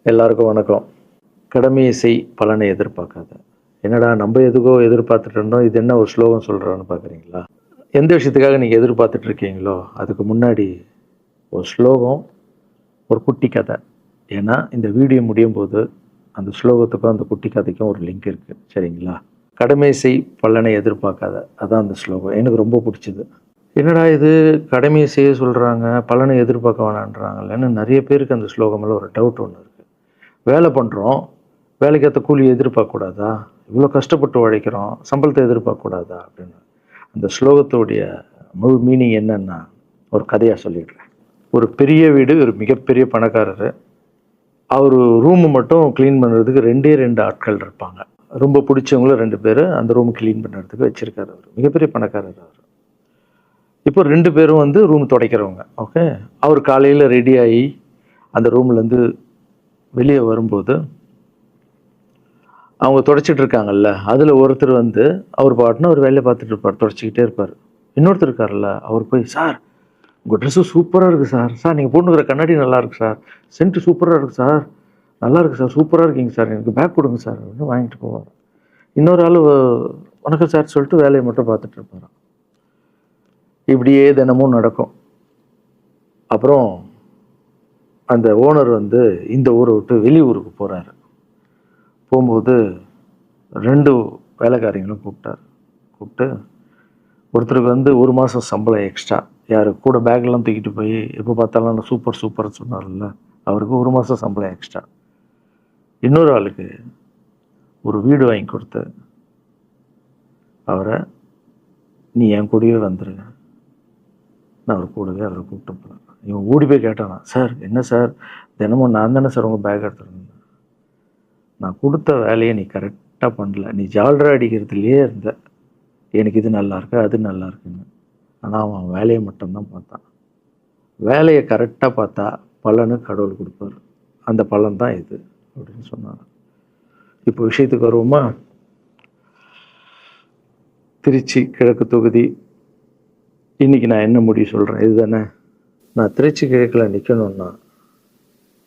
எல்லாருக்கும் வணக்கம். கடமையை செய் பலனை எதிர்பார்க்காத. என்னடா நம்ம எதுக்கோ எதிர்பார்த்துட்டு இருந்தோம், இது என்ன ஒரு ஸ்லோகம் சொல்கிறான்னு பார்க்குறீங்களா? எந்த விஷயத்துக்காக நீங்கள் எதிர்பார்த்துட்டு இருக்கீங்களோ அதுக்கு முன்னாடி ஒரு ஸ்லோகம், ஒரு குட்டி கதை. ஏன்னா இந்த வீடியோ முடியும் போது அந்த ஸ்லோகத்துக்கும் அந்த குட்டி கதைக்கும் ஒரு லிங்க் இருக்குது, சரிங்களா? கடமை செய் பலனை எதிர்பார்க்காத, அதான் அந்த ஸ்லோகம். எனக்கு ரொம்ப பிடிச்சிது. என்னடா இது, கடமையை செய்ய சொல்கிறாங்க, பலனை எதிர்பார்க்க வேணான்றாங்கல்லன்னு நிறைய பேருக்கு அந்த ஸ்லோகமில் ஒரு டவுட் ஒன்று இருக்குது. வேலை பண்ணுறோம், வேலைக்கேற்ற கூலி எதிர்பார்க்கக்கூடாதா? இவ்வளோ கஷ்டப்பட்டு உழைக்கிறோம், சம்பளத்தை எதிர்பார்க்கக்கூடாதா அப்படின்னு. அந்த ஸ்லோகத்துடைய முழு மீனிங் என்னன்னா ஒரு கதையாக சொல்லிடுறேன். ஒரு பெரிய வீடு, ஒரு மிகப்பெரிய பணக்காரர். அவர் ரூமு மட்டும் க்ளீன் பண்ணுறதுக்கு ரெண்டு ஆட்கள் இருப்பாங்க. ரொம்ப பிடிச்சவங்களும் 2 பேர் அந்த ரூம் க்ளீன் பண்ணுறதுக்கு வச்சுருக்காரு. அவர் மிகப்பெரிய பணக்காரர். அவர் இப்போ 2 பேரும் வந்து ரூம் துடைக்கிறவங்க. ஓகே, அவர் காலையில் ரெடி ஆகி அந்த ரூம்லேருந்து வெளியே வரும்போது அவங்க துடைச்சிட்டு இருக்காங்கல்ல, அதில் ஒருத்தர் வந்து அவர் பாட்டுன்னு ஒரு வேலையை பார்த்துட்டு இருப்பார், துடைச்சிக்கிட்டே இருப்பார். இன்னொருத்தர் இருக்கார்ல, அவர் போய், சார் உங்கள் ட்ரெஸ்ஸு சூப்பராக இருக்குது சார், சார் நீங்கள் போட்டுக்கிற கண்ணாடி நல்லா இருக்குது சார், சென்ட்டு சூப்பராக இருக்குது சார், நல்லா இருக்குது சார், சூப்பராக இருக்கீங்க சார், எனக்கு பேக் கொடுங்க சார் அப்படின்னு வாங்கிட்டு போவார். இன்னொரு ஆள் வணக்கம் சார் சொல்லிட்டு வேலையை மட்டும் பார்த்துட்டு இருப்பார். இப்படியே தினமும் நடக்கும். அப்புறம் அந்த ஓனர் வந்து இந்த ஊரை விட்டு வெளியூருக்கு போகிறாரு. போகும்போது 2 வேலைக்காரங்களும் கூப்பிட்டு ஒருத்தருக்கு வந்து 1 மாதம் சம்பளம் எக்ஸ்ட்ரா, யார் கூட பேக்லாம் தூக்கிட்டு போய் எப்போ பார்த்தாலும் நான் சூப்பர்னு சொன்னார்ல, அவருக்கு 1 மாதம் சம்பளம் எக்ஸ்ட்ரா. இன்னொரு ஆளுக்கு ஒரு வீடு வாங்கி கொடுத்து அவரை, நீ என் கூடவே வந்துருங்க, நான் அவர் கூடவே அவரை கூப்பிட்டு போகிறேன். இவன் ஓடி போய் கேட்டானா, சார் என்ன சார் தினமும் நான் தானே சார் உங்கள் பேக் எடுத்துருந்தேன், நான் கொடுத்த வேலையை நீ கரெக்டாக பண்ணல, நீ ஜால்ரா அடிக்கிறதுலையே இருந்த, எனக்கு இது நல்லா இருக்கு அது நல்லா இருக்குன்னு. ஆனால் அவன் வேலையை மட்டும்தான் பார்த்தான். வேலையை கரெக்டாக பார்த்தா பலனு கடவுள் கொடுப்பார், அந்த பலன் தான் இது அப்படின்னு சொன்னாங்க. இப்போ விஷயத்துக்கு வருவோமா? திருச்சி கிழக்கு தொகுதி. இன்றைக்கி நான் என்ன முடிவு சொல்கிறேன் இதுதானே. நான் திருச்சி கிழக்கில் நிற்கணுன்னா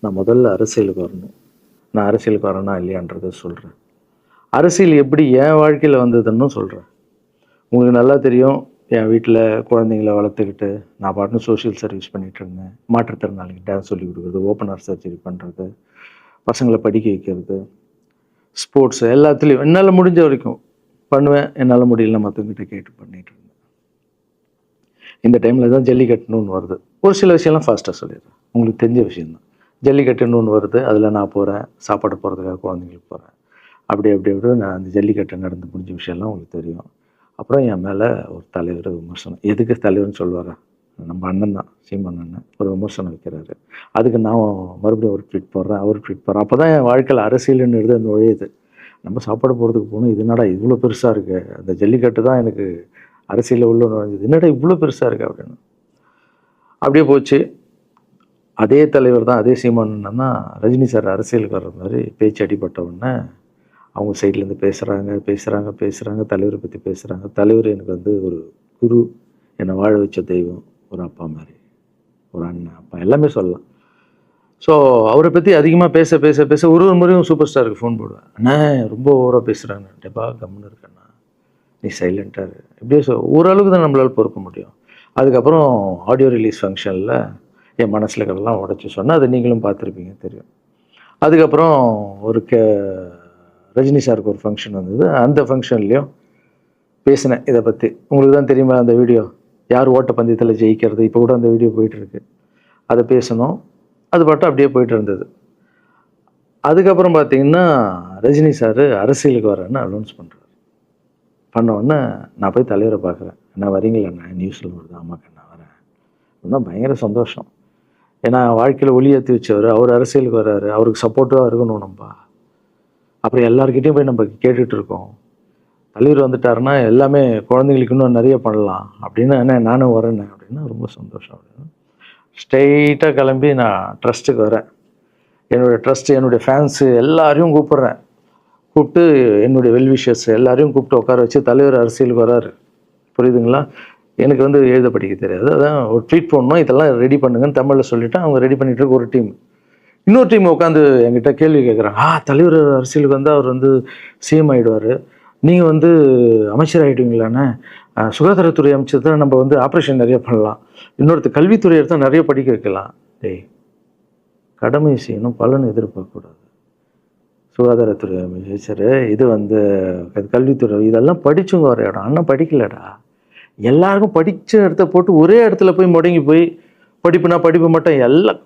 நான் முதல்ல அரசியலுக்கு வரணும். நான் அரசியலுக்கு வரேனா இல்லையான்றதை சொல்கிறேன். அரசியல் எப்படி என் வாழ்க்கையில் வந்ததுன்னு சொல்கிறேன். உங்களுக்கு நல்லா தெரியும், என் வீட்டில் குழந்தைங்கள வளர்த்துக்கிட்டு நான் பாட்டுன்னு சோஷியல் சர்வீஸ் பண்ணிகிட்டு இருந்தேன். மாற்றுத்திறனாளிக்கு டான்ஸ் சொல்லி கொடுக்குறது, ஓப்பனர் சர்ஜரி பண்ணுறது, பசங்களை படிக்க வைக்கிறது, ஸ்போர்ட்ஸு, எல்லாத்துலேயும் என்னால் முடிஞ்ச வரைக்கும் பண்ணுவேன். என்னால் முடியல மற்றவங்கிட்ட கேட்டு பண்ணிகிட்டு இருந்தேன். இந்த டைமில் தான் ஜல்லிக்கட்டுன்னு ஒன்று வருது. ஒரு சில விஷயம்லாம் ஃபாஸ்ட்டாக சொல்லிடுறேன், உங்களுக்கு தெரிஞ்ச விஷயந்தான். ஜல்லிக்கட்டுன்னு ஒன்று வருது, அதில் நான் போகிறேன், சாப்பாடு போகிறதுக்காக குழந்தைங்களுக்கு போகிறேன். அப்படி நான் அந்த ஜல்லிக்கட்டு நடந்து முடிஞ்ச விஷயம்லாம் உங்களுக்கு தெரியும். அப்புறம் என் மேலே ஒரு தலைவர் விமர்சனம், எதுக்கு தலைவர்னு சொல்லுவாரா, நம்ம அண்ணன் தான், சீமான் அண்ணன் ஒரு விமர்சனம் வைக்கிறாரு. அதுக்கு நான் மறுபடியும் ஒரு ட்வீட் போடுறேன், அவர் ட்வீட் போடுறேன். அப்போ தான் என் வாழ்க்கையில் அரசியல்னு அந்த நுழையுது. நம்ம சாப்பாடு போகிறதுக்கு போகணும், இது என்னடா இவ்வளோ பெருசாக இருக்குது, அந்த ஜல்லிக்கட்டு தான் எனக்கு அரசியலில் உள்ள நுழைஞ்சது, என்னடா இவ்வளோ பெருசாக இருக்குது அப்படின்னு. அப்படியே போச்சு. அதே தலைவர் தான், அதே சீமான் தான் ரஜினி சார் அரசியலுக்கு வர்ற மாதிரி பேச்சு அடிபட்ட உடனே அவங்க சைட்லேருந்து பேசுகிறாங்க, தலைவரை பற்றி பேசுகிறாங்க. தலைவர் எனக்கு வந்து ஒரு குரு, என்னை வாழ வச்ச தெய்வம், ஒரு அப்பா மாதிரி, ஒரு அண்ணன், அப்பா எல்லாமே சொல்லலாம். ஸோ அவரை பற்றி அதிகமாக பேச ஒரு முறையும் சூப்பர் ஸ்டாருக்கு ஃபோன் போடுவேன், அண்ணா ரொம்ப ஓவராக பேசுகிறாங்க, டெபா கம்முன்னு இருக்கண்ணா, நீ சைலண்ட்டாக இப்படியே ஓரளவுக்கு தான் நம்மளால் பொறுக்க முடியும். அதுக்கப்புறம் ஆடியோ ரிலீஸ் ஃபங்க்ஷனில் என் மனசில் கடலாம் உடச்சி சொன்னேன், அதை நீங்களும் பார்த்துருப்பீங்க, தெரியும். அதுக்கப்புறம் ஒரு ரஜினி சாருக்கு ஒரு ஃபங்க்ஷன் வந்தது, அந்த ஃபங்க்ஷன்லேயும் பேசினேன் இதை பற்றி. உங்களுக்கு தான் தெரியுமா அந்த வீடியோ, யார் ஓட்டப்பந்தயத்தில் ஜெயிக்கிறது, இப்போ கூட அந்த வீடியோ போயிட்டுருக்கு. அதை பேசணும், அது பாட்டு அப்படியே போயிட்டு இருந்தது. அதுக்கப்புறம் பார்த்தீங்கன்னா ரஜினி சார் அரசியலுக்கு வரேன்னு அனௌன்ஸ் பண்ணோடனே நான் போய் தலைவரை பார்க்குறேன், என்ன வரீங்களா, நியூஸில் வருது, ஆமாக்கா நான் வரேன். இன்னும் பயங்கர சந்தோஷம். ஏன்னா வாழ்க்கையில் ஒளி ஏற்றி வச்சவர், அவர் அரசியலுக்கு வர்றாரு, அவருக்கு சப்போர்ட்டிவாக இருக்கணும் நம்ம. அப்புறம் எல்லாருக்கிட்டையும் போய் நம்ம கேட்டுட்டு இருக்கோம், தலைவர் வந்துட்டாருன்னா எல்லாமே குழந்தைங்களுக்கு இன்னும் நிறைய பண்ணலாம் அப்படின்னு, என்ன நானும் வரேன்னு அப்படின்னா ரொம்ப சந்தோஷம் அப்படின்னு ஸ்ட்ரெயிட்டாக கிளம்பி நான் ட்ரஸ்ட்டுக்கு வரேன். என்னுடைய ட்ரஸ்ட்டு, என்னுடைய ஃபேன்ஸு எல்லாரையும் கூப்பிட்டு என்னுடைய வெல்விஷர்ஸ் எல்லாரையும் கூப்பிட்டு உட்கார வச்சு, தலைவர் அரசியலுக்கு வராரு, புரியுதுங்களா? எனக்கு வந்து எழுத படிக்க தெரியாது, அதான் ஒரு ட்வீட் பண்ணணும், இதெல்லாம் ரெடி பண்ணுங்கன்னு தமிழில் சொல்லிவிட்டு அவங்க ரெடி பண்ணிட்டு இருக்க ஒரு டீம். இன்னொரு டீம் உட்காந்து என்கிட்ட கேள்வி கேட்குறாங்க, தலைவர் அரசியலுக்கு வந்து அவர் வந்து சிஎம் ஆகிடுவார், நீங்கள் வந்து அமைச்சர் ஆகிடுவீங்களாண்ணே, சுகாதாரத்துறை அமைச்சர் தான் நம்ம வந்து ஆப்ரேஷன் நிறைய பண்ணலாம், இன்னொருத்தர் கல்வித்துறை எடுத்தால் நிறைய படிக்க வைக்கலாம். டேய், கடமை செய்யணும், பலன் எதிர்பார்க்கக்கூடாது. சுகாதாரத்துறை அமைச்சர், இது வந்து கல்வித்துறை, இதெல்லாம் படிச்சுங்க வர இடம். அண்ணன் படிக்கலடா. எல்லாருக்கும் படித்த இடத்த போட்டு ஒரே இடத்துல போய் முடங்கி போய் படிப்புனா படிப்பு மட்டும், எல்லாம்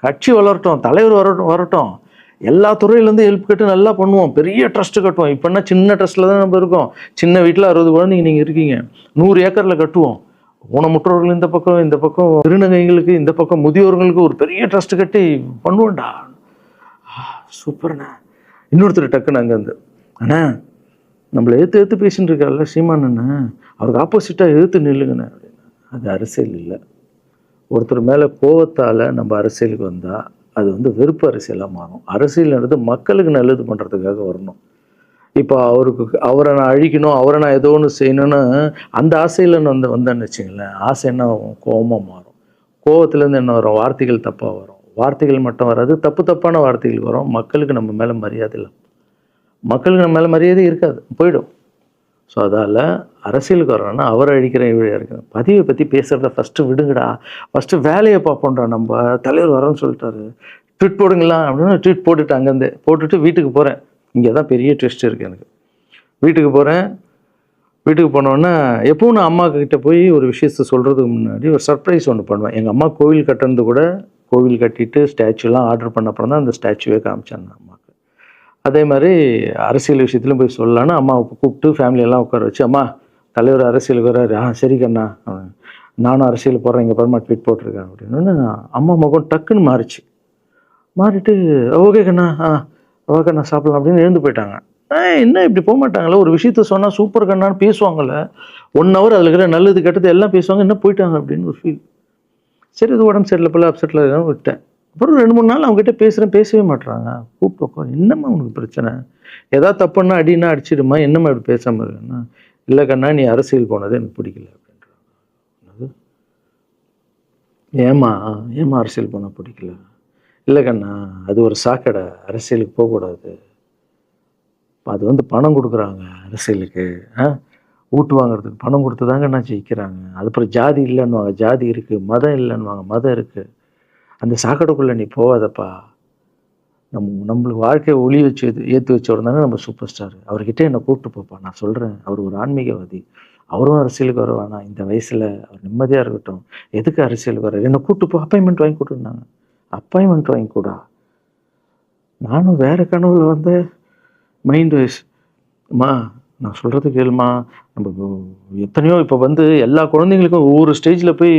கட்சி வளரட்டும், தலைவர் வரட்டும், எல்லா துறையிலேருந்து ஹெல்ப் கேட்டு நல்லா பண்ணுவோம், பெரிய ட்ரஸ்ட்டு கட்டுவோம். இப்போன்னா சின்ன ட்ரஸ்ட்டில் தான் நம்ம இருக்கோம். சின்ன வீட்டில் 60 குழந்தைங்க நீங்கள் இருக்கீங்க, 100 ஏக்கரில் கட்டுவோம். ஊனமுற்றோர்கள் இந்த பக்கம் திருநங்கைகளுக்கு இந்த பக்கம் முதியோர்களுக்கு ஒரு பெரிய ட்ரஸ்ட் கட்டி பண்ணுவோம்டா. சூப்பர்ண்ணா. இன்னொருத்தர் டக்குன்னு அங்கேருந்து, அண்ணா நம்மளை ஏற்று பேசின்னு இருக்கார்ல சீமான் அண்ணா, அவருக்கு ஆப்போசிட்டாக எதிர்த்து நில்லுங்கண்ணே அப்படின்னா. அது அரசியல் இல்லை. ஒருத்தர் மேலே கோவத்தால் நம்ம அரசியலுக்கு வந்தால் அது வந்து வெறுப்பு அரசியலாக மாறும். அரசியல்ன்றது மக்களுக்கு நல்லது பண்ணுறதுக்காக வரணும். இப்போ அவரை நான் அழிக்கணும், அவரை நான் ஏதோ ஒன்று செய்யணும்னு அந்த ஆசையில் வந்தேன்னு வச்சுங்களேன், ஆசை என்ன ஆகும், கோபமாக மாறும். கோபத்துலேருந்து என்ன வரும், வார்த்தைகள் தப்பாக வரும். வார்த்தைகள் மட்டும் வராது, தப்பான வார்த்தைகள் வரும். மக்களுக்கு நம்ம மேலே மரியாதை இல்லை, மக்களுக்கு நம்ம மேலே மரியாதை இருக்காது, போயிடும். ஸோ அதால் அரசியலுக்கு வரணும்னா அவரை அழிக்கிற இவழியாக இருக்குது. பதிவை பற்றி பேசுகிறத ஃபஸ்ட்டு விடுங்கடா, ஃபஸ்ட்டு வேலையை பார்ப்போம்டா. நம்ம தலைவர் வரேன்னு சொல்லிட்டாரு, ட்வீட் போடுங்களா அப்படின்னு ட்வீட் போட்டுட்டு அங்கேருந்து போட்டுட்டு வீட்டுக்கு போகிறேன். இங்கே தான் பெரிய ட்விஸ்ட் இருக்குது எனக்கு. வீட்டுக்கு போகிறேன். வீட்டுக்கு போனோன்னா எப்பவும் நான் அம்மா கிட்டே போய் ஒரு விஷயத்த சொல்கிறதுக்கு முன்னாடி ஒரு சர்ப்ரைஸ் ஒன்று பண்ணுவேன். எங்கள் அம்மா கோவில் கட்டுறது கூட, கோவில் கட்டிட்டு ஸ்டாச்சுலாம் ஆர்டர் பண்ண அப்புறம் தான் அந்த ஸ்டாச்சுவே காமிச்சாங்க அம்மாவுக்கு. அதே மாதிரி அரசியல் விஷயத்துலையும் போய் சொல்லலான்னு அம்மாவை கூப்பிட்டு ஃபேமிலியெல்லாம் உட்கார வச்சு, அம்மா தலைவர் அரசியலுக்கு வர்றாரு, சரி கண்ணா, நானும் அரசியல் போடுறேன், இங்கே பரமா ட்வீட் போட்டிருக்கேன் அப்படின்னு. அம்மா முகம் டக்குன்னு மாறிட்டு ஓகே கண்ணா, ஓகே கண்ணா சாப்பிடலாம் அப்படின்னு எழுந்து போயிட்டாங்க. என்ன இப்படி போக மாட்டாங்களே, ஒரு விஷயத்த சொன்னால் சூப்பர் கண்ணான்னு பேசுவாங்கள்ல, 1 hour அதில் இருக்கிற நல்லது கெட்டது எல்லாம் பேசுவாங்க, என்ன போயிட்டாங்க அப்படின்னு ஒரு ஃபீல். சரி, இது உடம்பு சரியில்லை போல, அப்செட்டில் இருக்கான்னு விட்டேன். அப்புறம் 2-3 நாள் அவங்ககிட்ட பேசவே மாட்டுறாங்க. கூப்பிட்டு உட்காரு, என்னம்மா உனக்கு பிரச்சனை, ஏதாவது தப்புன்னா அடின்னா அடிச்சிடுமா, என்னம்மா இப்படி பேசாமல் இருக்குன்னா, இல்லை கண்ணா நீ அரசியல் போனது எனக்கு பிடிக்கல அப்படின்றாங்க. ஏமா அரசியல் போனால் பிடிக்கல? இல்லை கண்ணா, அது ஒரு சாக்கடை, அரசியலுக்கு போகக்கூடாது, அது வந்து பணம் கொடுக்குறாங்க அரசியலுக்கு, ஊட்டு வாங்குறதுக்கு பணம் கொடுத்து தாங்க நான் ஜெயிக்கிறாங்க. அதுக்கப்புறம் ஜாதி இல்லைன்னுவாங்க, ஜாதி இருக்குது, மதம் இல்லைன்னுவாங்க, மதம் இருக்குது, அந்த சாக்கடைக்குள்ளே நீ போகாதப்பா. நம்மளுக்கு வாழ்க்கையை ஒளி வச்சு ஏற்றி வச்சவர் தாங்க நம்ம சூப்பர் ஸ்டார், அவர்கிட்ட என்னை கூப்பிட்டு போப்பா, நான் சொல்கிறேன், அவர் ஒரு ஆன்மீகவாதி, அவரும் அரசியலுக்கு வர வேணாம், இந்த வயசில் அவர் நிம்மதியாக இருக்கட்டும், எதுக்கு அரசியலுக்கு வர, என்னை கூப்பிட்டு போ, அப்பாயின்மெண்ட் வாங்கி கொடுத்துருந்தாங்க. அப்பாயின்மெண்ட் வாங்கி கூட நானும் வேறு கனவுல வந்து மைண்ட் வைஸ், அம்மா நான் சொல்கிறது கேளுமா, நம்ம எத்தனையோ இப்போ வந்து எல்லா குழந்தைங்களுக்கும் ஒவ்வொரு ஸ்டேஜில் போய்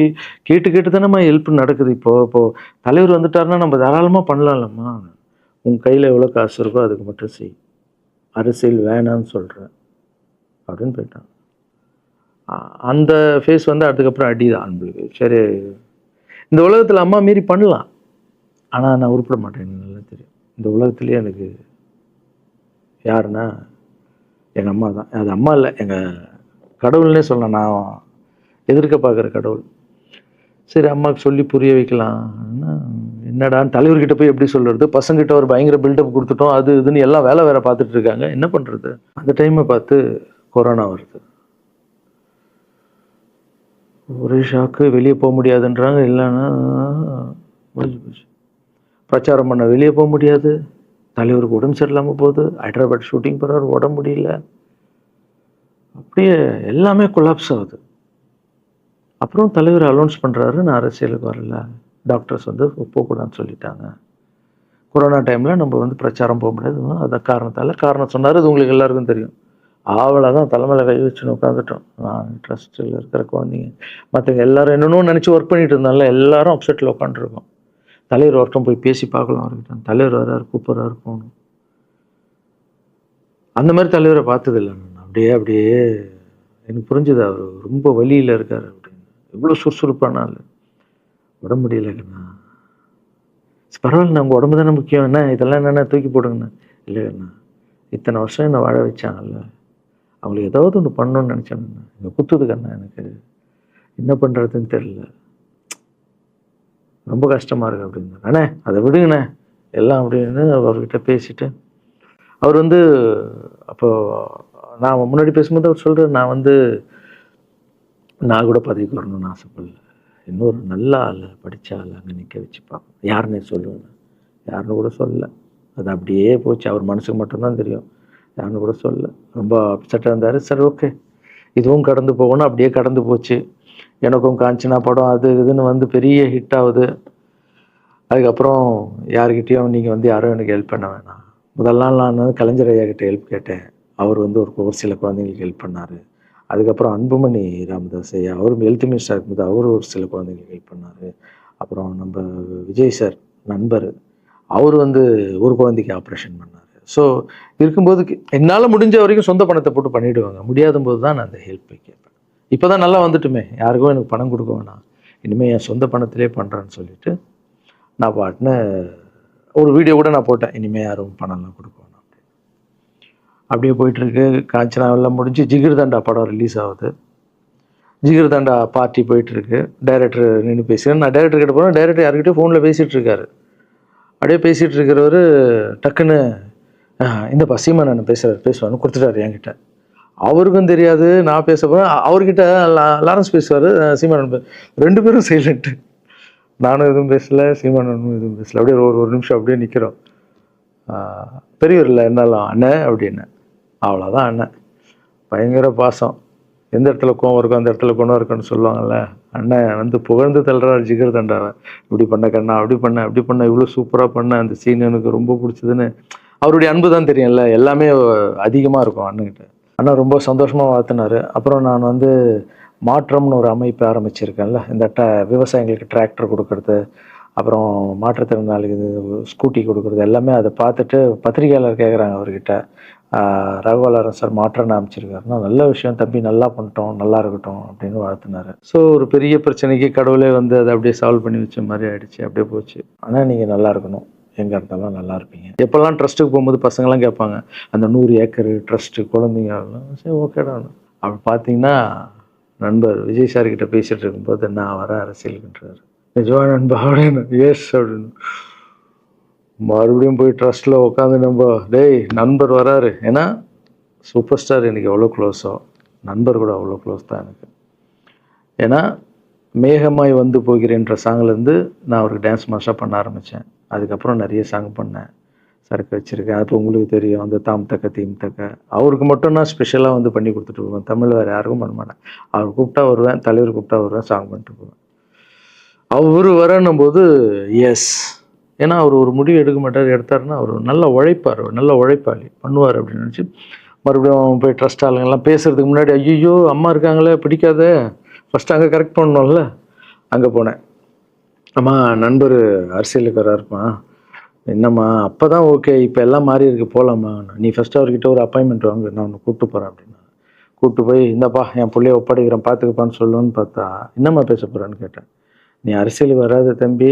கேட்டு தானேம்மா ஹெல்ப் நடக்குது. இப்போது தலைவர் வந்துட்டாருன்னா நம்ம தாராளமாக பண்ணலாம்லம்மா, உன் கையில் எவ்வளோ காசு இருக்கோ அதுக்கு மட்டும் செய், அரசியல் வேணான்னு சொல்கிறேன் அப்படின்னு போயிட்டான். அந்த ஃபேஸ் வந்து அதுக்கப்புறம் அடிதான் நம்மளுக்கு. சரி, இந்த உலகத்தில் அம்மா மீறி பண்ணலாம், ஆனால் நான் உருப்பிட மாட்டேன், எனக்கு நல்லா தெரியும். இந்த உலகத்துலேயே எனக்கு யாருன்னா எங்கள் அம்மா தான். அது அம்மா இல்லை, எங்கள் கடவுள்னே சொல்லலாம், நான் எதிர்க்க பார்க்குற கடவுள். சரி, அம்மாவுக்கு சொல்லி புரிய வைக்கலாம், என்னடான்னு தலைவர்கிட்ட போய் எப்படி சொல்கிறது, பசங்கிட்ட ஒரு பயங்கர பில்டப் கொடுத்துட்டோம், அது இதுன்னு எல்லாம் வேலை பார்த்துட்டு இருக்காங்க, என்ன பண்ணுறது. அந்த டைமை பார்த்து கொரோனா வருது, ஒரே ஷாக்கு, வெளியே போக முடியாதுன்றாங்க, இல்லைன்னா முடிஞ்சு போச்சு. பிரச்சாரம் பண்ண வெளியே போக முடியாது, தலைவருக்கு உடம்பு சரியில்லாமல் போகுது, ஹைதராபாத் ஷூட்டிங் போகிறார், உடம்பு முடியல, அப்படியே எல்லாமே கொலாப்ஸ் ஆகுது. அப்புறம் தலைவர் அலௌன்ஸ் பண்ணுறாரு, நான் அரசியலுக்கு வரல, டாக்டர்ஸ் வந்து போகக்கூடாதுன்னு சொல்லிட்டாங்க, கொரோனா டைமில் நம்ம வந்து பிரச்சாரம் போக முடியாது, அதை காரணம் சொன்னார், அது உங்களுக்கு எல்லாருக்கும் தெரியும். ஆவலை தான் தலைமையில் கை வச்சுன்னு உட்காந்துட்டோம். நான் ட்ரஸ்ட்டில் இருக்கிற குழந்தைங்க மற்றவங்க எல்லோரும் என்னென்னோ நினச்சி ஒர்க் பண்ணிட்டு இருந்தால எல்லாரும் அப்செட்டில் உட்காந்துருக்கோம். தலைவர் ஒருத்தம் போய் பேசி பார்க்கலாம் அவர்கிட்ட, தலைவர் வர்றாரு, கூப்பிட்றாரு, போகணும். அந்த மாதிரி தலைவரை பார்த்ததில்லை நான். அப்படியே எனக்கு புரிஞ்சுது, அவர் ரொம்ப வலியில் இருக்கார் அப்படின்னு. எவ்வளோ சுறுசுறுப்பானால உடம்பு முடியலைங்கண்ணா. பரவாயில்ல, உங்கள் உடம்பு தானே முக்கியம், என்ன இதெல்லாம் என்னென்ன தூக்கி போடுங்கண்ணா. இல்லைங்கண்ணா, இத்தனை வருஷம் என்னை வாழ வச்சாங்கல்ல, அவங்களுக்கு ஏதாவது ஒன்று பண்ணணும்னு நினச்சேங்கண்ணா, இங்கே குத்துதுக்கண்ணா, எனக்கு என்ன பண்ணுறதுன்னு தெரியல, ரொம்ப கஷ்டமாக இருக்குது அப்படின்னா. அண்ணே அதை விடுங்கண்ணே, எல்லாம் அப்படின்னு அவர்கிட்ட பேசிட்டு அவர் வந்து அப்போ நான் முன்னாடி பேசும்போது அவர் சொல்கிறார், நான் கூட பதவிக்கு வரணும்னு ஆசைப்படல, இன்னொரு நல்ல ஆளை படித்த ஆளை அங்கே நிற்க வச்சு பார்ப்போம். யாருன்னே சொல்லுவேன், யாருன்னு கூட சொல்லலை. அது அப்படியே போச்சு. அவர் மனசுக்கு மட்டும்தான் தெரியும், யாருன்னு கூட சொல்லலை. ரொம்ப அப்செட்டாக இருந்தார். சரி ஓகே, இதுவும் கடந்து போகணும். அப்படியே கடந்து போச்சு. எனக்கும் காஞ்சனா படம் அது இதுன்னு பெரிய ஹிட் ஆகுது. அதுக்கப்புறம் யாருக்கிட்டேயும் நீங்கள் யாரும் எனக்கு ஹெல்ப் பண்ண வேணாம். முதல் நாள் நான் கலைஞர் ஐயா கிட்ட ஹெல்ப் கேட்டேன். அவர் ஒரு சில குழந்தைங்களுக்கு ஹெல்ப் பண்ணார். அதுக்கப்புறம் அன்புமணி ராமதாஸ் ஐயா, அவரும் ஹெல்த் மினிஸ்டர் இருக்கும்போது அவர் ஒரு சில குழந்தைங்களுக்கு ஹெல்ப் பண்ணார். அப்புறம் நம்ம விஜய் சார் நண்பர், அவர் ஒரு குழந்தைக்கு ஆப்ரேஷன் பண்ணார். ஸோ இருக்கும்போது என்னால் முடிஞ்ச வரைக்கும் சொந்த பணத்தை போட்டு பண்ணிவிடுவாங்க. முடியாத போது தான் நான் அந்த ஹெல்ப்பை கேட்பேன். இப்போ தான் நல்லா வந்துட்டுமே, யாருக்கும் எனக்கு பணம் கொடுக்க வேணாம், இனிமேல் என் சொந்த பணத்திலே பண்ணுறேன்னு சொல்லிட்டு நான் பாட்டுன்னு ஒரு வீடியோ கூட நான் போட்டேன், இனிமேல் யாரும் பணம்லாம் கொடுக்க வேணாம் அப்படின்னு. அப்படியே போயிட்டுருக்கு. காஞ்சனா எல்லாம் முடிஞ்சு ஜிகிர் தண்டா படம் ரிலீஸ் ஆகுது. ஜிகிர் தண்டா பார்ட்டி போயிட்டுருக்கு. டைரக்டர் நின்று பேசுகிறேன். நான் டைரக்டர் கிட்ட போகிறேன். டைரக்டர் யார்கிட்டயோ ஃபோனில் பேசிகிட்டு இருக்காரு. அப்படியே பேசிகிட்டு இருக்கிறவர் டக்குன்னு இந்தப்பா சீமானன் பேசுவான்னு கொடுத்துட்டாரு என்கிட்ட. அவருக்கும் தெரியாது நான் பேச போகிறேன். அவர்கிட்ட லாரன்ஸ் பேசுவார், சீமானன் ரெண்டு பேரும் சைலண்ட்டு. நானும் எதுவும் பேசலை, சீமானனும் எதுவும் பேசலை. அப்படியே ஒரு நிமிஷம் அப்படியே நிற்கிறோம். பெரியவர் இல்லை என்னாலும் அண்ணன் அப்படின்னு. அவ்வளோதான் அண்ணன். பயங்கர பாசம். எந்த இடத்துல கோவம் இருக்கும் அந்த இடத்துல குணம் இருக்குன்னு சொல்லுவாங்கள்ல. அண்ணன் புகழ்ந்து தள்ளுறாரு ஜிகர் தண்டாவை. இப்படி பண்ண கண்ணா, அப்படி பண்ண இவ்வளோ சூப்பராக பண்ண, அந்த சீன் எனக்கு ரொம்ப பிடிச்சதுன்னு. அவருடைய அன்பு தான் தெரியும்ல, எல்லாமே அதிகமாக இருக்கும் அண்ணன்கிட்ட. அண்ணா ரொம்ப சந்தோஷமாக வாழ்த்தினார். அப்புறம் நான் மாற்றம்னு ஒரு அமைப்பு ஆரம்பிச்சிருக்கேன்ல, இந்த விவசாயிகளுக்கு டிராக்டர் கொடுக்கறது, அப்புறம் மாற்றுத்திறனாளிக்கு ஸ்கூட்டி கொடுக்குறது, எல்லாமே அதை பார்த்துட்டு பத்திரிகையாளர் கேட்குறாங்க அவர்கிட்ட, ரகுவலரன் சார் மாற்றம்னு அமைச்சிருக்காருன்னா, நல்ல விஷயம் தம்பி, நல்லா பண்ணிட்டோம், நல்லா இருக்கட்டும் அப்படின்னு வாழ்த்தினார். ஸோ ஒரு பெரிய பிரச்சனைக்கு கடவுளே அதை அப்படியே சால்வ் பண்ணி வச்ச மாதிரி ஆயிடுச்சு. அப்படியே போச்சு. ஆனால் நீங்கள் நல்லா இருக்கணும், எங்கே இருந்தாலும் நல்லா இருப்பீங்க. எப்போல்லாம் ட்ரஸ்ட்டுக்கு போகும்போது பசங்களாம் கேட்பாங்க, அந்த 100 ஏக்கர் ட்ரஸ்ட்டு குழந்தைங்க, சரி ஓகேடா. அப்படி பார்த்தீங்கன்னா நண்பர் விஜய் சார்கிட்ட பேசிகிட்டு இருக்கும்போது நான் வர அரசியலுக்குன்றார். நிஜமா நண்பா அப்படின்னு. எஸ் அப்படின்னு. மறுபடியும் போய் ட்ரஸ்ட்டில் உட்காந்து டேய் நண்பர் வராரு. ஏன்னா சூப்பர் ஸ்டார் எனக்கு எவ்வளோ க்ளோஸோ, நண்பர் கூட அவ்வளோ க்ளோஸ் தான் எனக்கு. ஏன்னா மேகமாய் போகிறேன்ற சாங்லேருந்து நான் அவருக்கு டான்ஸ் மாஸ்டராக பண்ண ஆரம்பித்தேன். அதுக்கப்புறம் நிறைய சாங் பண்ணேன், சரக்கு வச்சுருக்கேன். அப்போ உங்களுக்கு தெரியும், அந்த தாம் தக்க தீம் தக்க அவருக்கு மட்டும் நான் ஸ்பெஷலாக பண்ணி கொடுத்துட்டு போவேன். தமிழ் வேறு யாருக்கும் பண்ண மாட்டேன். அவர் கூப்பிட்டா வருவேன், தலைவர் கூப்பிட்டா வருவேன், சாங் பண்ணிட்டு போவேன். அவர் வரணும் போது எஸ், ஏன்னா அவர் ஒரு முடிவு எடுக்க மாட்டார், எடுத்தாருன்னா அவர் நல்ல உழைப்பார், நல்ல உழைப்பாளி, பண்ணுவார் அப்படின்னு நினச்சி மறுபடியும் போய் ட்ரஸ்ட் ஆளுங்கெல்லாம் பேசுகிறதுக்கு முன்னாடி ஐயோ அம்மா இருக்காங்களே பிடிக்காத, ஃபஸ்ட்டு அங்கே கரெக்ட் பண்ணணும்ல. அங்கே போனேன். அம்மா நண்பர் அரசியலுக்கு வராருப்பா. என்னம்மா அப்போ தான் ஓகே, இப்போ எல்லாம் மாறி இருக்கு, போகலாமா, நீ ஃபஸ்ட்டு அவர்கிட்ட ஒரு அப்பாயின்மெண்ட் வாங்க, நான் உன்னை கூப்பிட்டு போகிறேன் அப்படின்னா. கூப்பிட்டு போய் இந்தப்பா என் பிள்ளைய ஒப்படைக்கிறேன் பார்த்துக்கப்பான்னு சொல்லுன்னு பார்த்தா, என்னம்மா பேச போகிறான்னு கேட்டேன். நீ அரசியலுக்கு வராத தம்பி,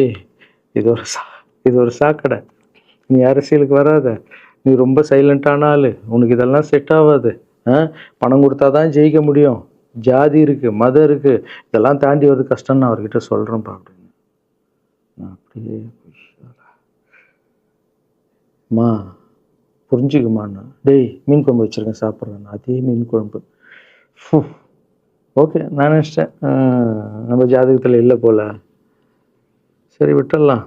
இது ஒரு சாக்கடை, நீ அரசியலுக்கு வராத, நீ ரொம்ப சைலண்டான ஆள், உனக்கு இதெல்லாம் செட் ஆகாது, பணம் கொடுத்தா தான் ஜெயிக்க முடியும், ஜாதி இருக்குது, மதம் இருக்குது, இதெல்லாம் தாண்டி வருது கஷ்டம்னு நான் அவர்கிட்ட சொல்கிறேன்ப்பா அப்படின்னு. நான் அப்படியே மா புரிஞ்சுக்குமாண்ணா, டேய் மீன் குழம்பு வச்சுருக்கேன் சாப்பிட்றேன், அதே மீன் குழம்பு. ஓகே நான் நினச்சிட்டேன் நம்ம ஜாதகத்தில் இல்லை போல், சரி விட்டுடலாம்,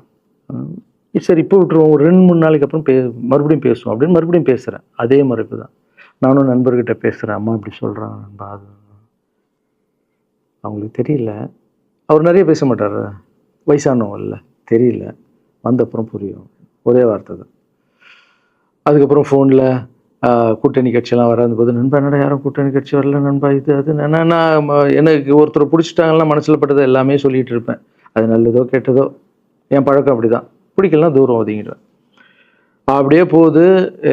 சரி இப்போ விட்டுருவோம், ஒரு 2-3 நாளைக்கு அப்புறம் மறுபடியும் பேசுவோம் அப்படின்னு மறுபடியும் பேசுகிறேன். அதே மறுப்பு தான். நானும் நண்பர்கிட்ட பேசுகிறேன், அம்மா இப்படி சொல்கிறாங்க நண்பா, அது அவங்களுக்கு தெரியல, அவர் நிறைய பேச மாட்டார், வயசானவங்க இல்லை, தெரியல, வந்தப்புறம் புரியும், ஒரே வார்த்தை தான். அதுக்கப்புறம் ஃபோனில் கூட்டணி கட்சியெல்லாம் வராது நண்பா, என்னடா யாரும் கூட்டணி கட்சி வரல நண்பா, இது அது நான் எனக்கு ஒருத்தரை பிடிச்சிட்டாங்கன்னா மனசில் பட்டதை எல்லாமே சொல்லிகிட்டு இருப்பேன். அது நல்லதோ கெட்டதோ, என் பழக்கம் அப்படி தான், பிடிக்கலாம் தூரம் ஒதுங்கிடுவேன். அப்படியே போகுது.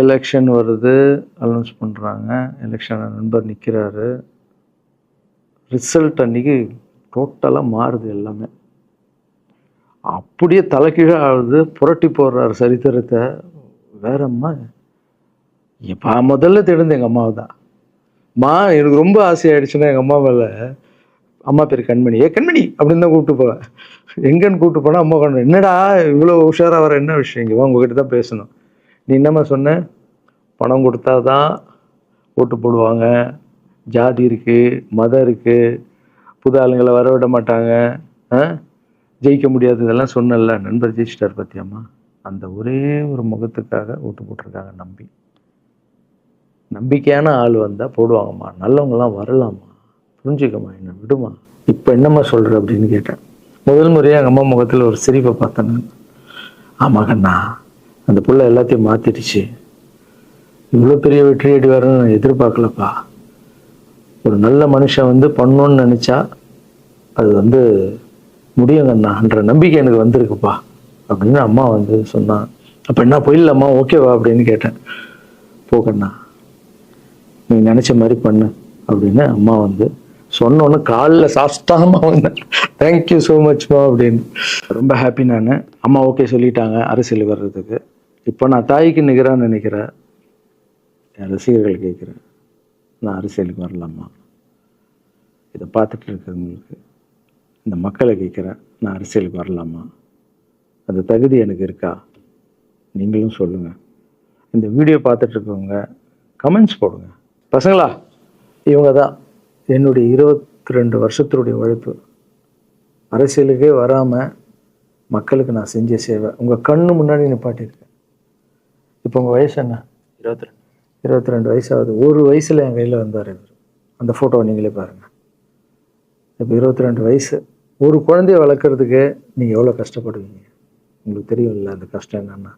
எலெக்ஷன் வருது, அனௌன்ஸ் பண்ணுறாங்க, எலெக்ஷனில் நண்பர் நிற்கிறாரு. ரிசல்ட் அன்றைக்கி டோட்டலாக மாறுது எல்லாமே, அப்படியே தலைக்கீழாக ஆகுது, புரட்டி போடுறாரு சரித்திரத்தை. வேற அம்மா எப்போ முதல்ல தெரிந்து எங்கள் அம்மாவை தான். எனக்கு ரொம்ப ஆசையாயிடுச்சுன்னா எங்கள் அம்மா மேலே அம்மா பேர் கண்மணி. கண்மணி அப்படின்னு தான் கூப்பிட்டு போவேன். எங்கன்னு கூப்பிட்டு போனால் அம்மா கொண்டு என்னடா இவ்வளோ உஷாராக வர என்ன விஷயம், இங்கே வா உங்ககிட்ட தான் பேசணும். நீ என்னம்மா சொன்ன, பணம் கொடுத்தா தான் ஓட்டு போடுவாங்க, ஜாதி இருக்குது, மதம் இருக்குது, புது ஆளுங்களை வர விட மாட்டாங்க, ஜெயிக்க முடியாது, இதெல்லாம் சொன்னல. நண்பர் ஜெயிச்சிட்டார் பார்த்தியாம்மா. அந்த ஒரே ஒரு முகத்துக்காக ஓட்டு போட்டிருக்காங்க. நம்பிக்கையான ஆள் வந்தால் போடுவாங்கம்மா, நல்லவங்களாம் வரலாமா, புரிஞ்சுக்கம்மா, என்ன விடுமா. இப்போ என்னம்மா சொல்கிற அப்படின்னு கேட்டேன். முதல் முறையாக எங்கள் அம்மா முகத்தில் ஒரு சிரிப்பை பார்த்தேன் நான். ஆமாம் கண்ணா, அந்த புள்ள எல்லாத்தையும் மாற்றிடுச்சு, இவ்வளோ பெரிய வெற்றி அடி வரணும்னு நான் எதிர்பார்க்கலப்பா. ஒரு நல்ல மனுஷன் வந்து பண்ணணும்னு நினச்சா அது முடியுங்கண்ணான்ற நம்பிக்கை எனக்கு வந்திருக்குப்பா அப்படின்னு அம்மா சொன்னான். அப்போ என்ன போயிடலாமா, ஓகேவா அப்படின்னு கேட்டேன். போகண்ணா, நீ நினச்ச மாதிரி பண்ணு அப்படின்னு அம்மா சொன்னோன்னு காலில் சாஸ்தாகமாக வந்தேன். தேங்க்யூ ஸோ மச்மா அப்படின்னு. ரொம்ப ஹாப்பி நான். அம்மா ஓகே சொல்லிட்டாங்க அரசியல் வர்றதுக்கு. இப்போ நான் தாய்க்கு நிகரான்னு நினைக்கிறேன். என் ரசிகர்கள் கேட்குறேன், நான் அரசியலுக்கு வரலாமா? இதை பார்த்துட்டு இருக்கிறவங்களுக்கு, இந்த மக்களை கேட்குறேன், நான் அரசியலுக்கு வரலாமா? அந்த தகுதி எனக்கு இருக்கா? நீங்களும் சொல்லுங்கள். இந்த வீடியோ பார்த்துட்டு இருக்கவங்க கமெண்ட்ஸ் போடுங்க. பசங்களா, இவங்க தான் என்னுடைய 22 வருஷத்தினுடைய உழைப்பு. அரசியலுக்கே வராமல் மக்களுக்கு நான் செஞ்ச சேவை உங்கள் கண்ணு முன்னாடி நிப்பாட்டியிருக்கேன். இப்போ உங்கள் வயசு என்ன? 22 வயசாகுது. ஒரு வயசில் என் கையில் வந்தார் இவர். அந்த ஃபோட்டோவை நீங்களே பாருங்கள். இப்போ 22 வயசு. ஒரு குழந்தைய வளர்க்குறதுக்கு நீங்கள் எவ்வளோ கஷ்டப்படுவீங்க உங்களுக்கு தெரியும்ல. அந்த கஷ்டம் என்னென்னா,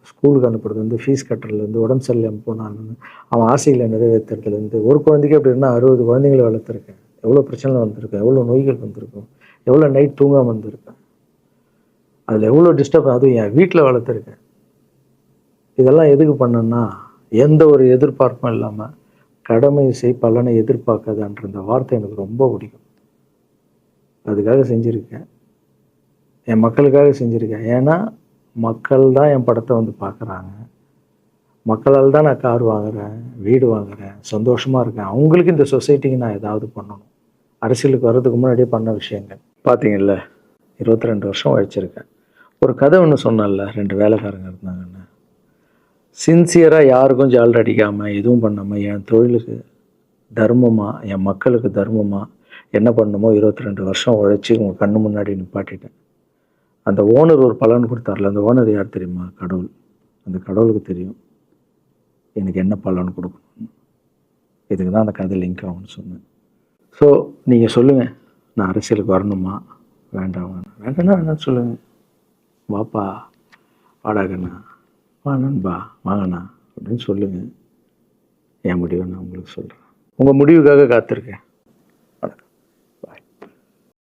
ஸ்கூலுக்கு அனுப்புறது ஃபீஸ் கட்டுறதுலேருந்து, உடம்பு சரியில்லாமல் போனான்னு அவன் ஆசைகளை நிறைவேற்றுறதுலேருந்து, ஒரு குழந்தைக்கு அப்படி இருந்தால் 60 குழந்தைங்களை வளர்த்துருக்கேன். எவ்வளோ பிரச்சனை வந்திருக்கேன், எவ்வளோ நோய்கள் வந்திருக்கும், எவ்வளோ நைட் தூங்காமல் வந்திருக்கேன், அதில் எவ்வளோ டிஸ்டர்ப், அதுவும் என் வீட்டில் வளர்த்துருக்கேன். இதெல்லாம் எதுக்கு பண்ணேன்னா, எந்த ஒரு எதிர்பார்ப்பும் இல்லாமல் கடமை செய் பலனை எதிர்பார்க்காதான்ற இந்த வார்த்தை எனக்கு ரொம்ப பிடிக்கும். அதுக்காக செஞ்சுருக்கேன், என் மக்களுக்காக செஞ்சுருக்கேன். ஏன்னா மக்கள் தான் என் படத்தை பார்க்குறாங்க. மக்களால் தான் நான் கார் வாங்குகிறேன், வீடு வாங்குகிறேன், சந்தோஷமாக இருக்கேன். அவங்களுக்கு இந்த சொசைட்டிக்கு நான் ஏதாவது பண்ணணும். அரசியலுக்கு வர்றதுக்கு முன்னாடியே பண்ண விஷயங்கள் பார்த்தீங்கல்ல. 22 வருஷம் உழைச்சிருக்கேன். ஒரு கதை ஒன்று சொன்னேன்ல, 2 வேலைக்காரங்க இருந்தாங்கன்னு. சின்சியராக யாருக்கும் ஜால்ரை அடிக்காமல் எதுவும் பண்ணாமல் என் தொழிலுக்கு தர்மமாக, என் மக்களுக்கு தர்மமாக என்ன பண்ணணுமோ 22 வருஷம் உழைச்சி உங்கள் கண்ணு முன்னாடி நிப்பாட்டிட்டேன். அந்த ஓனர் ஒரு பலன் கொடுத்தார்ல, அந்த ஓனர் யார் தெரியுமா? கடவுள். அந்த கடவுளுக்கு தெரியும் எனக்கு என்ன பலன் கொடுக்கணும். இதுக்கு தான் அந்த கதை லிங்க் ஆகும்னு சொன்னேன். ஸோ நீங்கள் சொல்லுங்கள், நான் அரசியலுக்கு வரணுமா வேண்டாம்? வேண்டாம்னா வேணான்னு சொல்லுங்கள். வாப்பா, வாடாகண்ணா, வா நண்பா, வாங்கண்ணா அப்படின்னு சொல்லுங்கள். என் முடிவை நான் உங்களுக்கு சொல்கிறேன். உங்கள் முடிவுக்காக காத்திருக்கேன்.